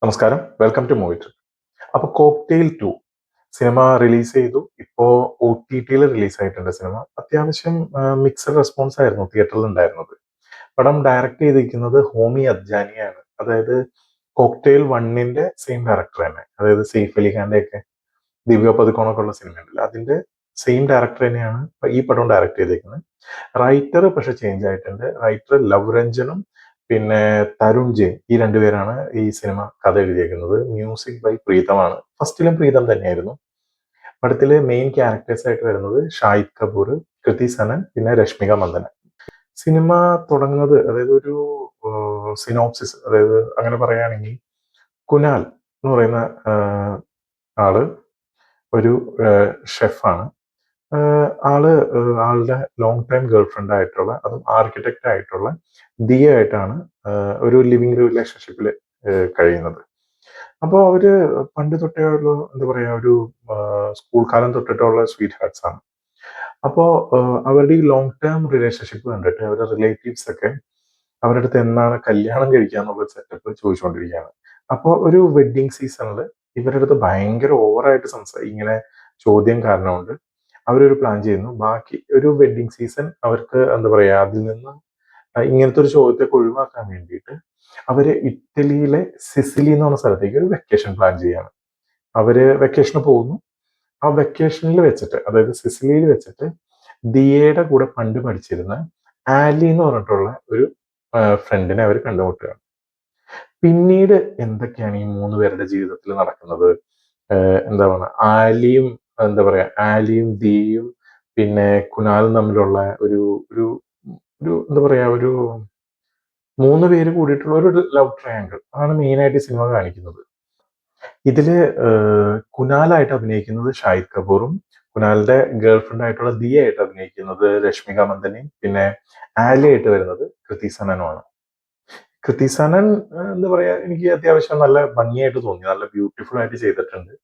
നമസ്കാരം, welcome to movie trip. അപ്പൊ cocktail 2 cinema release ചെയ്തു. ഇപ്പോ OTT-യിൽ റിലീസ് ആയിട്ടുണ്ട് സിനിമ. അത്യാവശ്യം മിക്സഡ് റെസ്പോൺസ് ആയിരുന്നു തിയേറ്ററിൽ ഉണ്ടായിരുന്നത്. പടം ഡയറക്ട് ചെയ്തിരിക്കുന്നത് ഹോമി അദ്ജാനിയാണ്. അതായത് കോക്ടെയിൽ 1-ന്റെ സെയിം ഡയറക്ടർ തന്നെ. അതായത് സെയ്ഫ് അലി ഖാന്റെ ഒക്കെ ദിവ്യ പതുക്കോണൊക്കെ ഉള്ള സിനിമ ഉണ്ടല്ലോ, അതിന്റെ സെയിം ഡയറക്ടർ തന്നെയാണ് ഈ പടം ഡയറക്ട് ചെയ്തിരിക്കുന്നത്. റൈറ്റർ പക്ഷെ ചേഞ്ച് ആയിട്ടുണ്ട്. റൈറ്റർ ലവ് രഞ്ജനും പിന്നെ തരുൺ ജെയിൻ, ഈ രണ്ടുപേരാണ് ഈ സിനിമ കഥ എഴുതിയേക്കുന്നത്. മ്യൂസിക് ബൈ പ്രീതമാണ്. ഫസ്റ്റിലും പ്രീതം തന്നെയായിരുന്നു. പടത്തിലെ മെയിൻ ക്യാരക്ടേഴ്സ് ആയിട്ട് വരുന്നത് ഷാഹിദ് കപൂർ, കൃതി സനൻ, പിന്നെ രശ്മിക മന്ദന. സിനിമ തുടങ്ങുന്നത്, അതായത് ഒരു സിനോപ്സിസ്, അതായത് അങ്ങനെ പറയുകയാണെങ്കിൽ കുനാൽ എന്ന് പറയുന്ന ആള് ഒരു ഷെഫാണ്. ആളുടെ ലോങ് ടൈം ഗേൾഫ്രണ്ട് ആയിട്ടുള്ള, അതും ആർക്കിടെക്റ്റ് ആയിട്ടുള്ള ദിയ ആയിട്ടാണ് ഒരു ലിവിങ് റിലേഷൻഷിപ്പിൽ കഴിയുന്നത്. അപ്പോൾ അവര് പണ്ട് തൊട്ടേ ഉള്ള, എന്താ പറയാ, ഒരു സ്കൂൾ കാലം തൊട്ടിട്ടുള്ള സ്വീറ്റ് ഹാർട്സ് ആണ്. അപ്പോൾ അവരുടെ ഈ ലോങ് ടേം റിലേഷൻഷിപ്പ് കണ്ടിട്ട് അവരുടെ റിലേറ്റീവ്സ് ഒക്കെ അവരുടെ അടുത്ത് എന്നാണ് കല്യാണം കഴിക്കുക എന്നുള്ള സെറ്റപ്പ് ചോദിച്ചുകൊണ്ടിരിക്കുകയാണ്. അപ്പോൾ ഒരു വെഡ്ഡിങ് സീസണിൽ ഇവരുടെ അടുത്ത് ഭയങ്കര ഓവറായിട്ട് ഇങ്ങനെ ചോദ്യം കാരണമുണ്ട് അവരൊരു പ്ലാൻ ചെയ്യുന്നു. ബാക്കി ഒരു വെഡ്ഡിങ് സീസൺ അവർക്ക്, എന്താ പറയാ, അതിൽ നിന്ന് ഇങ്ങനത്തെ ഒരു ചോദ്യത്തെ ഒഴിവാക്കാൻ വേണ്ടിയിട്ട് അവര് ഇറ്റലിയിലെ സിസിലി എന്ന് പറഞ്ഞ സ്ഥലത്തേക്ക് ഒരു വെക്കേഷൻ പ്ലാൻ ചെയ്യാണ്. അവര് വെക്കേഷന് പോകുന്നു. ആ വെക്കേഷനിൽ വെച്ചിട്ട്, അതായത് സിസിലിയിൽ വെച്ചിട്ട് ദിയയുടെ കൂടെ പണ്ട് പഠിച്ചിരുന്ന ആലി എന്ന് പറഞ്ഞിട്ടുള്ള ഒരു ഫ്രണ്ടിനെ അവർ കണ്ടുമുട്ടുകയാണ്. പിന്നീട് എന്തൊക്കെയാണ് ഈ മൂന്ന് പേരുടെ ജീവിതത്തിൽ നടക്കുന്നത്, എന്താ പറയുക, ആലിയും ദിയയും പിന്നെ കുനാലും തമ്മിലുള്ള ഒരു ഒരു ഒരു എന്താ പറയാ, ഒരു മൂന്ന് പേര് കൂടിയിട്ടുള്ള ഒരു ലവ് ട്രയാങ്കിൾ അതാണ് മെയിനായിട്ട് ഈ സിനിമ കാണിക്കുന്നത്. ഇതില് കുനാലായിട്ട് അഭിനയിക്കുന്നത് ഷാഹിദ് കപൂറും, കുനാലിന്റെ ഗേൾഫ്രണ്ട് ആയിട്ടുള്ള ദിയ ആയിട്ട് അഭിനയിക്കുന്നത് രശ്മിക മന്ദനയും, പിന്നെ ആലി ആയിട്ട് വരുന്നത് കൃതി സനനുമാണ്. കൃതി സനൻ, എന്താ പറയാ, എനിക്ക് അത്യാവശ്യം നല്ല ഭംഗിയായിട്ട് തോന്നി, നല്ല ബ്യൂട്ടിഫുൾ ആയിട്ട് ചെയ്തിട്ടുണ്ട്.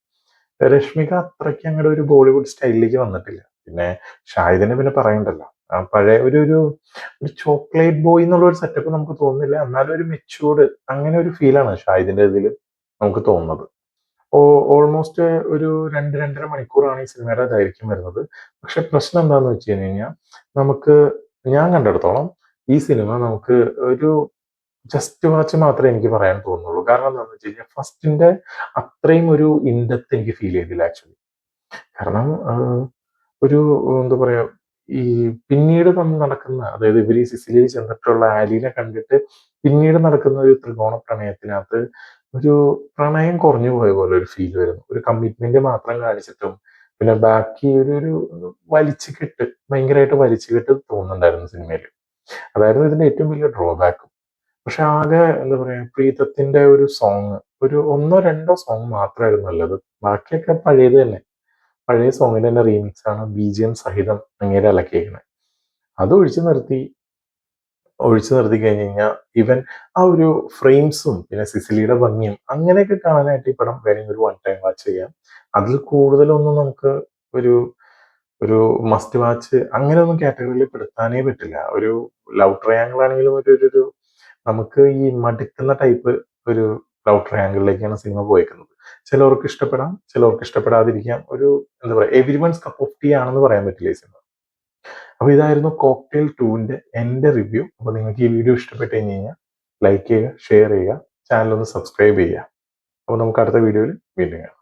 രശ്മിക അത്രയ്ക്ക് അങ്ങോട്ട് ഒരു ബോളിവുഡ് സ്റ്റൈലിലേക്ക് വന്നിട്ടില്ല. പിന്നെ ഷാഹിദിനെ പിന്നെ പറയണ്ടല്ലോ, ആ പഴയ ഒരു ഒരു ചോക്ലേറ്റ് ബോയ് എന്നുള്ള ഒരു സെറ്റപ്പ് നമുക്ക് തോന്നുന്നില്ല. എന്നാലും ഒരു മെച്യൂർഡ് അങ്ങനെ ഒരു ഫീലാണ് ഷാഹിദിന്റെ ഇതിൽ നമുക്ക് തോന്നുന്നത്. ഓൾമോസ്റ്റ് ഒരു 2-2.5 മണിക്കൂറാണ് ഈ സിനിമയുടെ ദൈർഘ്യം വരുന്നത്. പക്ഷെ പ്രശ്നം എന്താന്ന് വെച്ച് കഴിഞ്ഞാൽ, നമുക്ക്, ഞാൻ കണ്ടെടുത്തോളം ഈ സിനിമ നമുക്ക് ഒരു ജസ്റ്റ് വാച്ച് മാത്രമേ എനിക്ക് പറയാൻ തോന്നുള്ളൂ. കാരണം എന്താണെന്ന് വെച്ച് കഴിഞ്ഞാൽ ഫസ്റ്റിന്റെ അത്രയും ഒരു ഇൻഡെപ്ത് എനിക്ക് ഫീൽ ചെയ്തില്ല ആക്ച്വലി. കാരണം ഒരു, എന്താ പറയാ, ഈ പിന്നീട് നടക്കുന്ന, അതായത് ഇവർ ഈ സിസിലിയിൽ ചെന്നിട്ടുള്ള ആലീനെ കണ്ടിട്ട് പിന്നീട് നടക്കുന്ന ഒരു ത്രികോണ പ്രണയത്തിനകത്ത് ഒരു പ്രണയം കുറഞ്ഞു പോയ പോലെ ഒരു ഫീൽ വരുന്നു. ഒരു കമ്മിറ്റ്മെന്റ് മാത്രം കാണിച്ചിട്ടും പിന്നെ ബാക്കി ഒരു വലിച്ചുകെട്ട്, ഭയങ്കരമായിട്ട് വലിച്ചുകെട്ട് തോന്നുന്നുണ്ടായിരുന്നു സിനിമയിൽ. അതായിരുന്നു ഇതിന്റെ ഏറ്റവും വലിയ ഡ്രോബാക്ക്. പക്ഷെ ആകെ, എന്താ പറയാ, പ്രീതത്തിന്റെ ഒരു സോങ്, ഒരു ഒന്നോ രണ്ടോ സോങ് മാത്രമായിരുന്നു നല്ലത്. ബാക്കിയൊക്കെ പഴയത് തന്നെ. പഴയ സോങ്ങിന്റെ തന്നെ റീമിക്സ് ആണ് BGM സഹിതം അങ്ങേരെ ഇളക്കിയേക്കുന്നത്. അത് ഒഴിച്ചു നിർത്തി കഴിഞ്ഞ് കഴിഞ്ഞാൽ ഈവൻ ആ ഒരു ഫ്രെയിംസും പിന്നെ സിസിലിയുടെ ഭംഗിയും അങ്ങനെയൊക്കെ കാണാനായിട്ട് ഈ പടം വേണമെങ്കിൽ ഒരു വൺ ടൈം വാച്ച് ചെയ്യാം. അതിൽ കൂടുതലൊന്നും നമുക്ക് ഒരു ഒരു മസ്റ്റ് വാച്ച് അങ്ങനെയൊന്നും കാറ്റഗറിയിൽ പെടുത്താനേ പറ്റില്ല. ഒരു ലവ് ട്രയാങ്കിൾ ആണെങ്കിലും ഒരു നമുക്ക് ഈ മടുക്കുന്ന ടൈപ്പ് ഒരു ലവ് ട്രയാങ്കിളിലേക്കാണ് സിനിമ പോയേക്കുന്നത്. ചിലവർക്ക് ഇഷ്ടപ്പെടാം, ചിലവർക്ക് ഇഷ്ടപ്പെടാതിരിക്കാം. ഒരു, എന്താ പറയുക, എവരിവൺസ് കപ്പ് ഓഫ് ടീ ആണെന്ന് പറയാൻ പറ്റില്ല ഈ സിനിമ. അപ്പൊ ഇതായിരുന്നു കോക്ടെയിൽ 2ന്റെ എന്റെ റിവ്യൂ. അപ്പൊ നിങ്ങൾക്ക് ഈ വീഡിയോ ഇഷ്ടപ്പെട്ട് കഴിഞ്ഞ് കഴിഞ്ഞാൽ ലൈക്ക് ചെയ്യുക, ഷെയർ ചെയ്യുക, ചാനൽ ഒന്ന് സബ്സ്ക്രൈബ് ചെയ്യുക. അപ്പൊ നമുക്ക് അടുത്ത വീഡിയോയിൽ വീണ്ടും കാണാം.